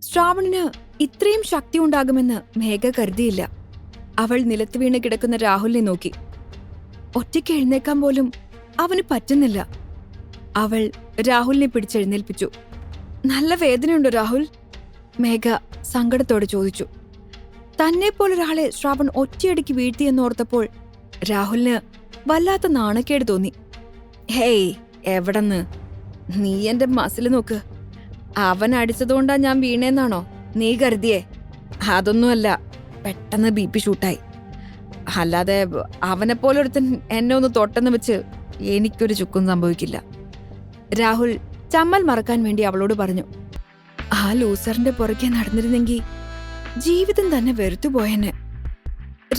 ശ്രാവണിന് ഇത്രയും ശക്തി ഉണ്ടാകുമെന്ന് മേഘ കരുതിയില്ല. അവൾ നിലത്ത് വീണ് കിടക്കുന്ന രാഹുലിനെ നോക്കി. ഒറ്റയ്ക്ക് എഴുന്നേക്കാൻ പോലും അവന് പറ്റുന്നില്ല. അവൾ രാഹുലിനെ പിടിച്ചെഴുന്നേൽപ്പിച്ചു. നല്ല വേദനയുണ്ടോ രാഹുൽ? മേഘ സങ്കടത്തോടെ ചോദിച്ചു. തന്നെ പോലൊരാളെ ശ്രാവൺ ഒറ്റയടിക്ക് വീഴ്ത്തിയെന്നോർത്തപ്പോൾ രാഹുലിന് വല്ലാത്ത നാണക്കേട് തോന്നി. ഹേയ്, എവിടെന്ന്? നീ എന്റെ മസിൽ നോക്ക്. അവൻ അടിച്ചതുകൊണ്ടാ ഞാൻ വീണേന്നാണോ നീ കരുതിയേ? അതൊന്നുമല്ല, പെട്ടെന്ന് BP ഷൂട്ടായി. അല്ലാതെ അവനെപ്പോലൊരുത്തൻ എന്നെ ഒന്ന് തൊട്ടെന്ന് വെച്ച് എനിക്കൊരു ചുക്കും സംഭവിക്കില്ല. രാഹുൽ ചമ്മൽ മറക്കാൻ വേണ്ടി അവളോട് പറഞ്ഞു. ആ ലൂസറിന്റെ പുറകെ നടന്നിരുന്നെങ്കിൽ ജീവിതം തന്നെ വെറുത്തുപോയെന്നെ.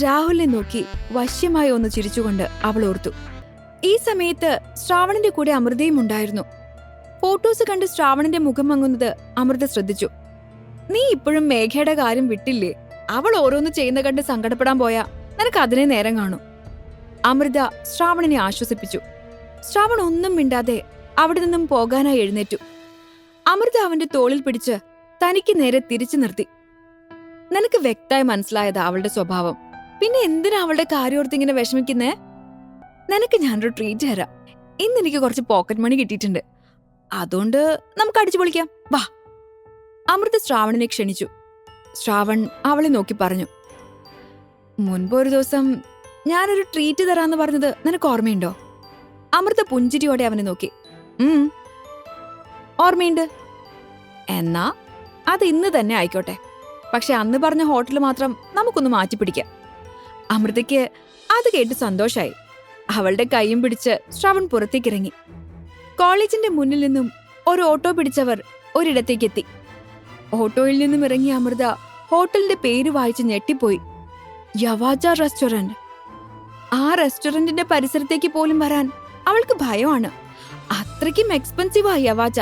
രാഹുലിനെ നോക്കി വശ്യമായി ഒന്ന് ചിരിച്ചുകൊണ്ട് അവൾ ഓർത്തു. ഈ സമയത്ത് ശ്രാവണിന്റെ കൂടെ അമൃതയും ഉണ്ടായിരുന്നു. ഫോട്ടോസ് കണ്ട് ശ്രാവണിന്റെ മുഖം മങ്ങുന്നത് അമൃത ശ്രദ്ധിച്ചു. നീ ഇപ്പോഴും മേഘയുടെ കാര്യം വിട്ടില്ലേ? അവൾ ഓരോന്ന് ചെയ്യുന്ന കണ്ട് സങ്കടപ്പെടാൻ പോയാ നിനക്ക് അതിനെ നേരം കാണും. അമൃത ശ്രാവണിനെ ആശ്വസിപ്പിച്ചു. ശ്രാവൺ ഒന്നും മിണ്ടാതെ അവിടെ നിന്നും പോകാനായി എഴുന്നേറ്റു. അമൃത അവന്റെ തോളിൽ പിടിച്ച് തനിക്ക് നേരെ തിരിച്ചു നിർത്തി. നിനക്ക് വ്യക്തമായി മനസ്സിലായതാ അവളുടെ സ്വഭാവം. പിന്നെ എന്തിനാ അവളുടെ കാര്യോർത്തിങ്ങനെ വിഷമിക്കുന്നേ? നിനക്ക് ഞാനൊരു ട്രീറ്റ് തരാം. ഇന്ന് എനിക്ക് കുറച്ച് പോക്കറ്റ് മണി കിട്ടിയിട്ടുണ്ട്. അതുകൊണ്ട് നമുക്ക് അടിച്ചു പൊളിക്കാം, വാ. അമൃത ശ്രാവണിനെ ക്ഷണിച്ചു. ശ്രാവൺ അവളെ നോക്കി പറഞ്ഞു. മുൻപ് ഒരു ദിവസം ഞാനൊരു ട്രീറ്റ് തരാന്ന് പറഞ്ഞത് നിനക്ക് ഓർമ്മയുണ്ടോ? അമൃത പുഞ്ചിരിയോടെ അവനെ നോക്കി. ഓർമ്മയുണ്ട്. എന്നാ അത് ഇന്ന് തന്നെ ആയിക്കോട്ടെ. പക്ഷെ അന്ന് പറഞ്ഞ ഹോട്ടൽ മാത്രം നമുക്കൊന്ന് മാറ്റിപ്പിടിക്കാം. അമൃതയ്ക്ക് അത് കേട്ട് സന്തോഷായി. അവളുടെ കൈയും പിടിച്ച് ശ്രാവൺ പുറത്തേക്കിറങ്ങി. കോളേജിന്റെ മുന്നിൽ നിന്നും ഒരു ഓട്ടോ പിടിച്ചവർ ഒരിടത്തേക്കെത്തി. ഓട്ടോയിൽ നിന്നും ഇറങ്ങിയ അമൃത ഹോട്ടലിന്റെ പേര് വായിച്ച് ഞെട്ടിപ്പോയി. യവാജ റെസ്റ്റോറന്റ്. ആ റെസ്റ്റോറന്റിന്റെ പരിസരത്തേക്ക് പോലും വരാൻ അവൾക്ക് ഭയമാണ്. അത്രയ്ക്കും എക്സ്പെൻസീവാ യവാജ.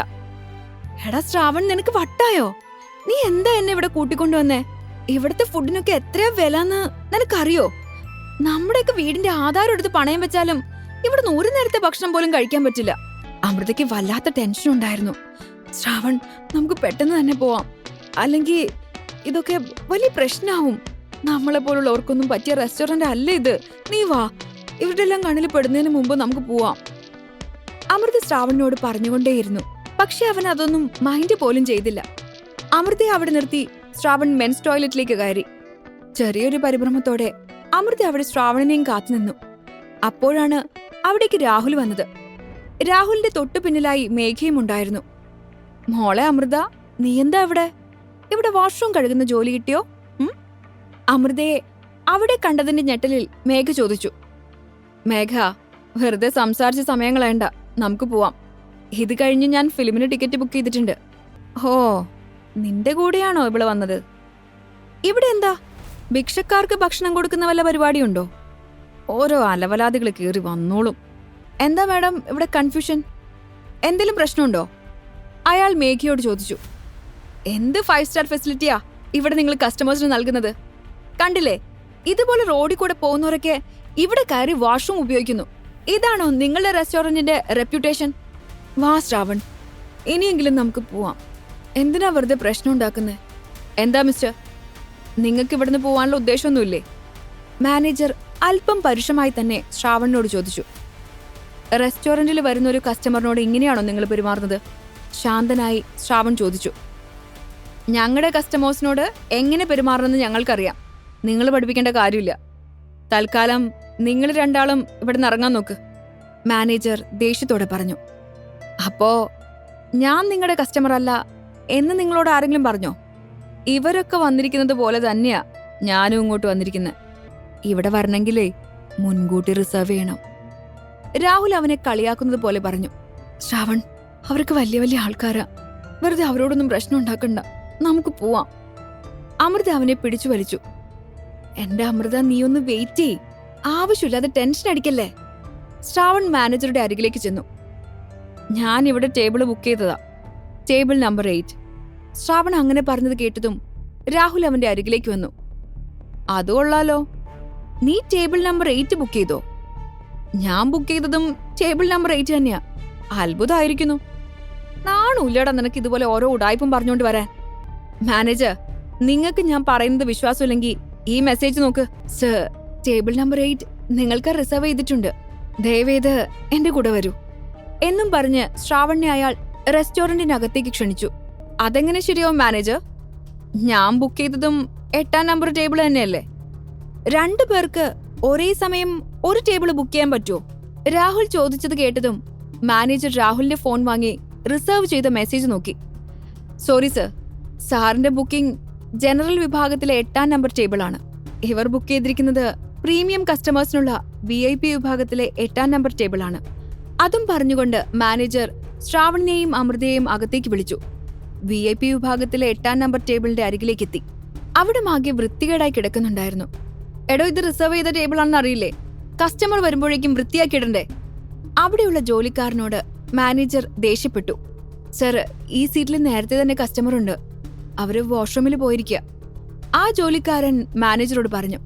എടാ ശ്രാവൺ, നിനക്ക് വട്ടായോ? നീ എന്താ എന്നെ ഇവിടെ കൂട്ടിക്കൊണ്ടുവന്നേ? ഇവിടുത്തെ ഫുഡിനൊക്കെ എത്രയാ വിലന്ന് നിനക്കറിയോ? നമ്മുടെയൊക്കെ വീടിന്റെ ആധാരം എടുത്ത് പണയം വെച്ചാലും ഇവിടെ 100 നേരത്തെ ഭക്ഷണം പോലും കഴിക്കാൻ പറ്റില്ല. അമൃതയ്ക്ക് വല്ലാത്ത ടെൻഷൻ ഉണ്ടായിരുന്നു. ശ്രാവൺ, നമുക്ക് പെട്ടെന്ന് തന്നെ പോവാം, അല്ലെങ്കിൽ ഇതൊക്കെ വലിയ പ്രശ്നമാവും. നമ്മളെ പോലുള്ളവർക്കൊന്നും പറ്റിയ റെസ്റ്റോറന്റ് അല്ല ഇത്. നീ വാ, ഇവരുടെ എല്ലാം കണ്ണിൽ പെടുന്നതിന് മുമ്പ് നമുക്ക് പോവാം. അമൃത ശ്രാവണിനോട് പറഞ്ഞുകൊണ്ടേയിരുന്നു. പക്ഷെ അവൻ അതൊന്നും മൈൻഡ് പോലും ചെയ്തില്ല. അമൃതയെ അവിടെ നിർത്തി ശ്രാവൺ മെൻസ് ടോയ്ലറ്റിലേക്ക് കയറി. ചെറിയൊരു പരിഭ്രമത്തോടെ അമൃത അവിടെ ശ്രാവണിനെയും കാത്തുനിന്നു. അപ്പോഴാണ് അവിടേക്ക് രാഹുൽ വന്നത്. രാഹുലിന്റെ തൊട്ടു പിന്നിലായി മേഘയും ഉണ്ടായിരുന്നു. മോളെ അമൃത, നീ എന്താ ഇവിടെ? ഇവിടെ വാഷ്റൂം കഴുകുന്ന ജോലി കിട്ടിയോ? അമൃതയെ അവിടെ കണ്ടതിന്റെ ഞെട്ടലിൽ മേഘ ചോദിച്ചു. മേഘ, വെറുതെ സംസാരിച്ച സമയം കളയണ്ട, നമുക്ക് പോവാം. ഇത് കഴിഞ്ഞ് ഞാൻ ഫിലിമിന് ടിക്കറ്റ് ബുക്ക് ചെയ്തിട്ടുണ്ട്. ഹോ, നിന്റെ കൂടെയാണോ ഇവിടെ വന്നത്? ഇവിടെ എന്താ, ഭിക്ഷക്കാർക്ക് ഭക്ഷണം കൊടുക്കുന്ന വല്ല പരിപാടിയുണ്ടോ? ഓരോ അലവലാദികൾ കയറി വന്നോളും. എന്താ മാഡം ഇവിടെ കൺഫ്യൂഷൻ? എന്തെങ്കിലും പ്രശ്നമുണ്ടോ? അയാൾ മേഘയോട് ചോദിച്ചു. എന്ത് 5 സ്റ്റാർ ഫെസിലിറ്റിയാ ഇവിടെ നിങ്ങൾ കസ്റ്റമേഴ്സിന് നൽകുന്നത്? കണ്ടില്ലേ, ഇതുപോലെ റോഡിൽ കൂടെ പോകുന്നവരൊക്കെ ഇവിടെ കയറി വാഷ്റൂം ഉപയോഗിക്കുന്നു. ഇതാണോ നിങ്ങളുടെ റെസ്റ്റോറന്റിന്റെ റെപ്യൂട്ടേഷൻ? വാ ശ്രാവൺ, ഇനിയെങ്കിലും നമുക്ക് പോവാം. എന്തിനാ വെറുതെ പ്രശ്നം ഉണ്ടാക്കുന്നത്? എന്താ മിസ്റ്റർ, നിങ്ങൾക്ക് ഇവിടുന്ന് പോവാനുള്ള ഉദ്ദേശമൊന്നുമില്ലേ? മാനേജർ അല്പം പരുഷമായി തന്നെ ശ്രാവണിനോട് ചോദിച്ചു. റെസ്റ്റോറന്റിൽ വരുന്ന ഒരു കസ്റ്റമറിനോട് ഇങ്ങനെയാണോ നിങ്ങൾ പെരുമാറുന്നത്? ശാന്തനായി ശ്രാവൺ ചോദിച്ചു. ഞങ്ങളുടെ കസ്റ്റമേഴ്സിനോട് എങ്ങനെ പെരുമാറണമെന്ന് ഞങ്ങൾക്കറിയാം. നിങ്ങൾ പഠിപ്പിക്കേണ്ട കാര്യമില്ല. തൽക്കാലം നിങ്ങൾ രണ്ടാളും ഇവിടുന്ന് ഇറങ്ങാൻ നോക്ക്, മാനേജർ ദേഷ്യത്തോടെ പറഞ്ഞു. അപ്പോ ഞാൻ നിങ്ങളുടെ കസ്റ്റമർ അല്ല എന്ന് നിങ്ങളോട് ആരെങ്കിലും പറഞ്ഞോ? ഇവരൊക്കെ വന്നിരിക്കുന്നത് പോലെ തന്നെയാ ഞാനും ഇങ്ങോട്ട് വന്നിരിക്കുന്നത്. ഇവിടെ വരണമെങ്കിലേ മുൻകൂട്ടി റിസർവ് ചെയ്യണം. രാഹുൽ അവനെ കളിയാക്കുന്നത് പോലെ പറഞ്ഞു. ശ്രാവൺ, അവർക്ക് വലിയ വലിയ ആൾക്കാരാ, വെറുതെ അവരോടൊന്നും പ്രശ്നം ഉണ്ടാക്കണ്ട, നമുക്ക് പോവാം. അമൃത അവനെ പിടിച്ചു വലിച്ചു. എന്റെ അമൃത, നീ ഒന്ന് വെയിറ്റ് ചെയ്, ആവശ്യമില്ലാതെ ടെൻഷൻ അടിക്കല്ലേ. ശ്രാവൺ മാനേജറുടെ അരികിലേക്ക് ചെന്നു. ഞാൻ ഇവിടെ ടേബിൾ ബുക്ക് ചെയ്തതാ, ടേബിൾ നമ്പർ 8. ശ്രാവൺ അങ്ങനെ പറഞ്ഞത് കേട്ടതും രാഹുൽ അവന്റെ അരികിലേക്ക് വന്നു. അത് കൊള്ളാലോ, നീ ടേബിൾ നമ്പർ 8 ബുക്ക് ചെയ്തോ? ഞാൻ ബുക്ക് ചെയ്തതും ടേബിൾ നമ്പർ 8 തന്നെയാ. അത്ഭുതമായിരിക്കുന്നു. നാണുല്ലടാ നിനക്ക് ഇതുപോലെ ഓരോ ഉടായ്പും പറഞ്ഞുകൊണ്ട് വരാൻ. മാനേജർ, നിങ്ങൾക്ക് ഞാൻ പറയുന്നത് വിശ്വാസമില്ലെങ്കിൽ ഈ മെസ്സേജ് നോക്ക്. സർ, ടേബിൾ നമ്പർ 8 നിങ്ങൾക്ക് റിസർവ് ചെയ്തിട്ടുണ്ട്. ദയവേത് എന്റെ കൂടെ വരൂ എന്നും പറഞ്ഞ് ശ്രാവണിനെ അയാൾ റെസ്റ്റോറന്റിനകത്തേക്ക് ക്ഷണിച്ചു. അതെങ്ങനെ ശരിയാവും മാനേജർ? ഞാൻ ബുക്ക് ചെയ്തതും 8-ാം നമ്പർ ടേബിൾ തന്നെയല്ലേ? 2 പേർക്ക് ഒരേ സമയം ഒരു ടേബിൾ ബുക്ക് ചെയ്യാൻ പറ്റുമോ? രാഹുൽ ചോദിച്ചത് കേട്ടതും മാനേജർ രാഹുലിന്റെ ഫോൺ വാങ്ങി റിസർവ് ചെയ്ത മെസ്സേജ് നോക്കി. സോറി സർ, സാറിന്റെ ബുക്കിംഗ് ജനറൽ വിഭാഗത്തിലെ 8-ാം നമ്പർ ടേബിൾ ആണ്. ഇവർ ബുക്ക് ചെയ്തിരിക്കുന്നത് പ്രീമിയം കസ്റ്റമേഴ്സിനുള്ള VIP വിഭാഗത്തിലെ 8-ാം നമ്പർ ടേബിൾ ആണ്. അതും പറഞ്ഞുകൊണ്ട് മാനേജർ ശ്രാവണിനെയും അമൃതയെയും അകത്തേക്ക് വിളിച്ചു. VIP വിഭാഗത്തിലെ 8-ാം നമ്പർ ടേബിളിന്റെ അരികിലേക്ക് എത്തി. അവിടെ ആകെ വൃത്തികേടായി കിടക്കുന്നുണ്ടായിരുന്നു. എടോ, ഇത് റിസർവ് ചെയ്ത ടേബിൾ ആണെന്ന് അറിയില്ലേ? കസ്റ്റമർ വരുമ്പോഴേക്കും വൃത്തിയാക്കിയിടണ്ടേ? അവിടെയുള്ള ജോലിക്കാരനോട് മാനേജർ ദേഷ്യപ്പെട്ടു. സർ, ഈ സീറ്റിൽ നേരത്തെ തന്നെ കസ്റ്റമർ ഉണ്ട്, അവര് വാഷ്റൂമിൽ പോയിരിക്കുക. ആ ജോലിക്കാരൻ മാനേജറോട് പറഞ്ഞു.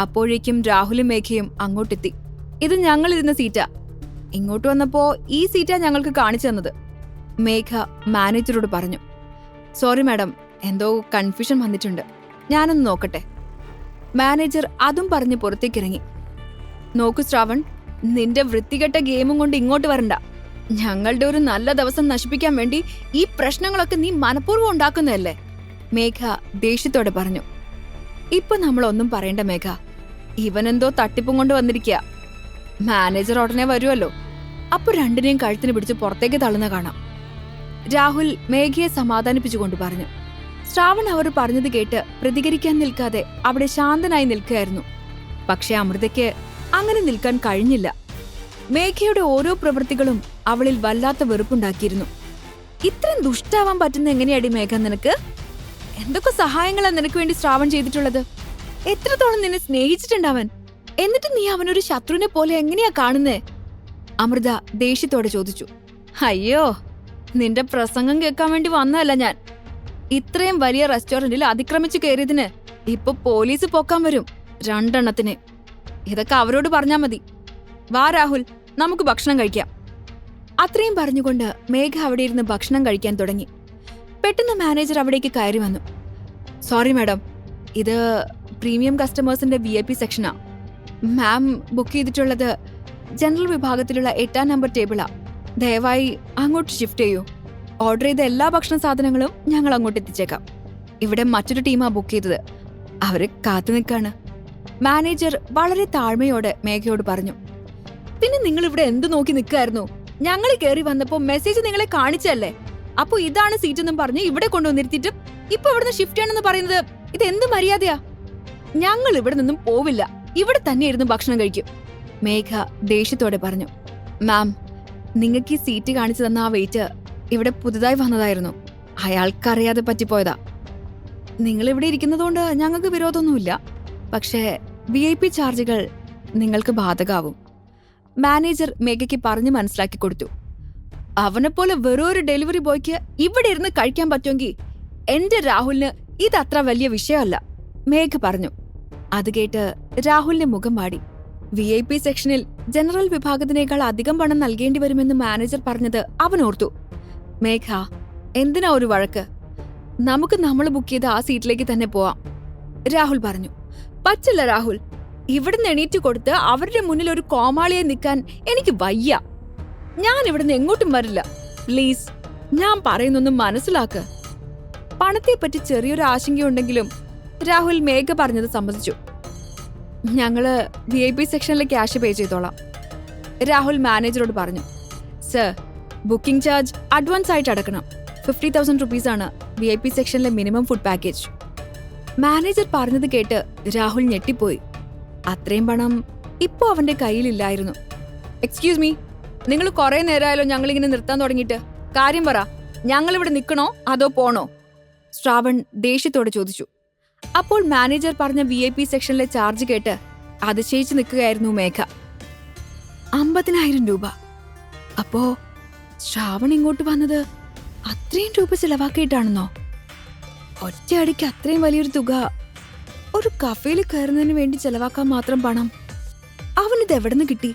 അപ്പോഴേക്കും രാഹുലും മേഘയും അങ്ങോട്ടെത്തി. ഇത് ഞങ്ങൾ ഇരുന്ന സീറ്റാ. ഇങ്ങോട്ട് വന്നപ്പോ ഈ സീറ്റാ ഞങ്ങൾക്ക് കാണിച്ചു തന്നത്, മേഘ മാനേജറോട് പറഞ്ഞു. സോറി മാഡം, എന്തോ കൺഫ്യൂഷൻ വന്നിട്ടുണ്ട്, ഞാനൊന്ന് നോക്കട്ടെ. മാനേജർ അതും പറഞ്ഞ് പുറത്തേക്കിറങ്ങി. നോക്കൂ ശ്രാവൺ, നിന്റെ വൃത്തികെട്ട ഗെയിമും കൊണ്ട് ഇങ്ങോട്ട് വരണ്ട. ഞങ്ങളുടെ ഒരു നല്ല ദിവസം നശിപ്പിക്കാൻ വേണ്ടി ഈ പ്രശ്നങ്ങളൊക്കെ നീ മനഃപൂർവ്വം ഉണ്ടാക്കുന്നതല്ലേ? മേഘ ദേഷ്യത്തോടെ പറഞ്ഞു. ഇപ്പൊ നമ്മളൊന്നും പറയണ്ട മേഘ, ഇവനെന്തോ തട്ടിപ്പും കൊണ്ട് വന്നിരിക്കുക. മാനേജർ ഉടനെ വരുമല്ലോ, അപ്പൊ രണ്ടിനെയും കഴുത്തിന് പിടിച്ച് പുറത്തേക്ക് തള്ളുന്ന കാണാം. രാഹുൽ മേഘയെ സമാധാനിപ്പിച്ചുകൊണ്ട് പറഞ്ഞു. ശ്രാവൺ അവർ പറഞ്ഞത് കേട്ട് പ്രതികരിക്കാൻ നിൽക്കാതെ അവിടെ ശാന്തനായി നിൽക്കുകയായിരുന്നു. പക്ഷെ അമൃതയ്ക്ക് അങ്ങനെ നിൽക്കാൻ കഴിഞ്ഞില്ല. മേഘയുടെ ഓരോ പ്രവൃത്തികളും അവളിൽ വല്ലാത്ത വെറുപ്പുണ്ടാക്കിയിരുന്നു. ഇത്രയും ദുഷ്ടാവാൻ പറ്റുന്ന എങ്ങനെയാടി മേഘ നിനക്ക്? എന്തൊക്കെ സഹായങ്ങളാ നിനക്ക് വേണ്ടി ശ്രാവൺ ചെയ്തിട്ടുള്ളത്? എത്രത്തോളം നിന്നെ സ്നേഹിച്ചിട്ടുണ്ടവൻ, എന്നിട്ട് നീ അവനൊരു ശത്രുവിനെ പോലെ എങ്ങനെയാ കാണുന്നേ? അമൃത ദേഷ്യത്തോടെ ചോദിച്ചു. അയ്യോ, നിന്റെ പ്രസംഗം കേൾക്കാൻ വേണ്ടി വന്നതല്ല ഞാൻ. ഇത്രയും വലിയ റെസ്റ്റോറന്റിൽ അതിക്രമിച്ചു കയറിയതിന് ഇപ്പൊ പോലീസ് പോക്കാൻ വരും 2 എണ്ണത്തിന്. ഇതൊക്കെ അവരോട് പറഞ്ഞാ മതി. വാ രാഹുൽ, നമുക്ക് ഭക്ഷണം കഴിക്കാം. അത്രയും പറഞ്ഞുകൊണ്ട് മേഘ അവിടെ ഇരുന്ന് ഭക്ഷണം കഴിക്കാൻ തുടങ്ങി. പെട്ടെന്ന് മാനേജർ അവിടേക്ക് കയറി വന്നു. സോറി മാഡം, ഇത് പ്രീമിയം കസ്റ്റമേഴ്സിന്റെ VIP സെക്ഷനാ. മാം ബുക്ക് ചെയ്തിട്ടുള്ളത് ജനറൽ വിഭാഗത്തിലുള്ള 8-ാം നമ്പർ ടേബിളാ. ദയവായി അങ്ങോട്ട് ഷിഫ്റ്റ് ചെയ്യൂ. ഓർഡർ ചെയ്ത എല്ലാ ഭക്ഷണ സാധനങ്ങളും ഞങ്ങൾ അങ്ങോട്ട് എത്തിച്ചേക്കാം. ഇവിടെ മറ്റൊരു ടീമാ ബുക്ക് ചെയ്തത്, അവര് കാത്തു നിൽക്കാണ്. മാനേജർ വളരെ താഴ്മയോടെ മേഘയോട് പറഞ്ഞു. പിന്നെ നിങ്ങൾ ഇവിടെ എന്ത് നോക്കി നിൽക്കായിരുന്നു? ഞങ്ങൾ കയറി വന്നപ്പോ മെസ്സേജ് നിങ്ങളെ കാണിച്ചല്ലേ? അപ്പൊ ഇതാണ് സീറ്റ് എന്നും പറഞ്ഞ് ഇവിടെ കൊണ്ടുവന്നിരുത്തിട്ട് ഇപ്പൊ ഇവിടുന്ന് ഷിഫ്റ്റ് ആണെന്ന് പറയുന്നത് ഇത് എന്ത് മര്യാദയാ? ഞങ്ങൾ ഇവിടെ നിന്നും പോവില്ല, ഇവിടെ തന്നെ ഇരുന്ന് ഭക്ഷണം കഴിക്കും. മേഘ ദേഷ്യത്തോടെ പറഞ്ഞു. മാം, നിങ്ങൾക്ക് ഈ സീറ്റ് കാണിച്ചു തന്ന ആ വെയിറ്റ് ഇവിടെ പുതുതായി വന്നതായിരുന്നു, അയാൾക്കറിയാതെ പറ്റിപ്പോയതാ. നിങ്ങൾ ഇവിടെ ഇരിക്കുന്നതുകൊണ്ട് ഞങ്ങൾക്ക് വിരോധമൊന്നുമില്ല, പക്ഷേ VIP ചാർജുകൾ നിങ്ങൾക്ക് ബാധകാവും. മാനേജർ മേഘയ്ക്ക് പറഞ്ഞു മനസ്സിലാക്കി കൊടുത്തു. അവനെപ്പോലെ വെറൊരു ഡെലിവറി ബോയ്ക്ക് ഇവിടെ ഇരുന്ന് കഴിക്കാൻ പറ്റുമെങ്കിൽ എന്റെ രാഹുലിന് ഇതത്ര വലിയ വിഷയമല്ല, മേഘ പറഞ്ഞു. അത് കേട്ട് രാഹുലിന്റെ മുഖം വാടി. VIP സെക്ഷനിൽ ജനറൽ വിഭാഗത്തിനേക്കാൾ അധികം പണം നൽകേണ്ടി വരുമെന്ന് മാനേജർ പറഞ്ഞത് അവൻ ഓർത്തു. മേഘ, എന്തിനാ ഒരു വഴക്ക്? നമുക്ക് നമ്മൾ ബുക്ക് ചെയ്ത ആ സീറ്റിലേക്ക് തന്നെ പോവാം, രാഹുൽ പറഞ്ഞു. പറ്റില്ല രാഹുൽ, ഇവിടുന്ന് എണീറ്റ് കൊടുത്ത് അവരുടെ മുന്നിൽ ഒരു കോമാളിയെ നിൽക്കാൻ എനിക്ക് വയ്യ. ഞാൻ ഇവിടുന്ന് എങ്ങോട്ടും വരില്ല. പ്ലീസ്, ഞാൻ പറയുന്നൊന്നും മനസ്സിലാക്ക്. പണത്തെപ്പറ്റി ചെറിയൊരു ആശങ്കയുണ്ടെങ്കിലും രാഹുൽ മേഘ പറഞ്ഞത് സമ്മതിച്ചു. ഞങ്ങള് VIP സെക്ഷനിലെ ക്യാഷ് പേ ചെയ്തോളാം, രാഹുൽ മാനേജറോട് പറഞ്ഞു. സർ, ബുക്കിംഗ് ചാർജ് അഡ്വാൻസ് ആയിട്ട് അടക്കണം. 50,000 റുപ്പീസാണ് VIP സെക്ഷനിലെ മിനിമം ഫുഡ് പാക്കേജ്. മാനേജർ പറഞ്ഞത് കേട്ട് രാഹുൽ ഞെട്ടിപ്പോയി. അത്രയും പണം ഇപ്പോ അവന്റെ കയ്യിലില്ലായിരുന്നു. എക്സ്ക്യൂസ് മീ, നിങ്ങൾ കുറെ നേരമായാലോ ഞങ്ങളിങ്ങനെ നിർത്താൻ തുടങ്ങിയിട്ട്? കാര്യം പറ, ഞങ്ങളിവിടെ നിൽക്കണോ അതോ പോണോ? ശ്രാവൺ ദേഷ്യത്തോടെ ചോദിച്ചു. അപ്പോൾ മാനേജർ പറഞ്ഞ VIP സെക്ഷനിലെ ചാർജ് കേട്ട് അതിശയിച്ചു നിൽക്കുകയായിരുന്നു മേഘ. 50,000 രൂപ. അപ്പോ ശ്രാവൺ ഇങ്ങോട്ട് വന്നത് അത്രയും രൂപ ചെലവാക്കിയിട്ടാണെന്നോ? ഒറ്റയടിക്ക് അത്രയും വലിയൊരു തുക ഒരു കഫേയിൽ കയറുന്നതിന് വേണ്ടി ചെലവാക്കാൻ മാത്രം പണം അവനിത് എവിടെ നിന്ന് കിട്ടി?